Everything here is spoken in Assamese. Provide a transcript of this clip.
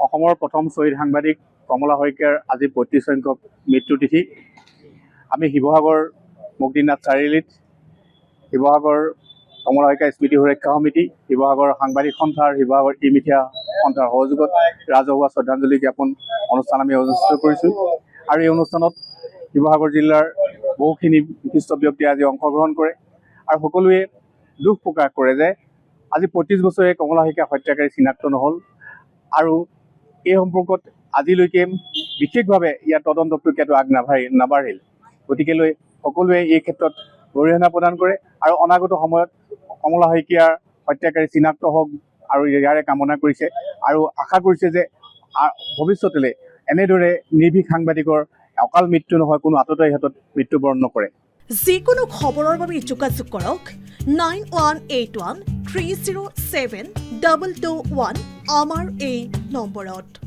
অসমৰ প্ৰথম শ্বহীদ সাংবাদিক কমলা শইকীয়াৰ আজি ৩৫ সংখ্যক মৃত্যু তিথি। আমি শিৱসাগৰ মুক্তিনাথ চাৰিআলিত শিৱসাগৰ কমলা শইকীয়া স্মৃতি সুৰক্ষা সমিতি, শিৱসাগৰ সাংবাদিক সন্থা আৰু শিৱসাগৰ ই মিডিয়া সন্থাৰ সহযোগত ৰাজহুৱা শ্ৰদ্ধাঞ্জলি জ্ঞাপন অনুষ্ঠান আমি অনুষ্ঠিত কৰিছোঁ। আৰু এই অনুষ্ঠানত শিৱসাগৰ জিলাৰ বহুখিনি বিশিষ্ট ব্যক্তিয়ে আজি অংশগ্ৰহণ কৰে আৰু সকলোৱে দুখ প্ৰকাশ কৰে যে আজি ৩৫ বছৰে কমলা শইকীয়া হত্যাকাৰী চিনাক্ত নহ'ল আৰু এই সম্পৰ্কত আজিলৈকে বিশেষভাৱে ইয়াৰ তদন্ত প্ৰক্ৰিয়াটো নাবাঢ়িল। গতিকেলৈ সকলোৱে এই ক্ষেত্ৰত গৰিহণা প্ৰদান কৰে আৰু অনাগত সময়ত কমলা শইকীয়াৰ হত্যাকাৰী চিনাক্ত হওক আৰু ইয়াৰে কামনা কৰিছে আৰু আশা কৰিছে যে ভৱিষ্যতলৈ এনেদৰে নিৰ্ভীক সাংবাদিকৰ অকাল মৃত্যু নহয়, কোনো আততায়ী হাতত মৃত্যুবৰণ নকৰে। যিকোনো খবৰৰ বাবে যোগাযোগ কৰক 9181 307 221 আমাৰ এই নম্বৰত।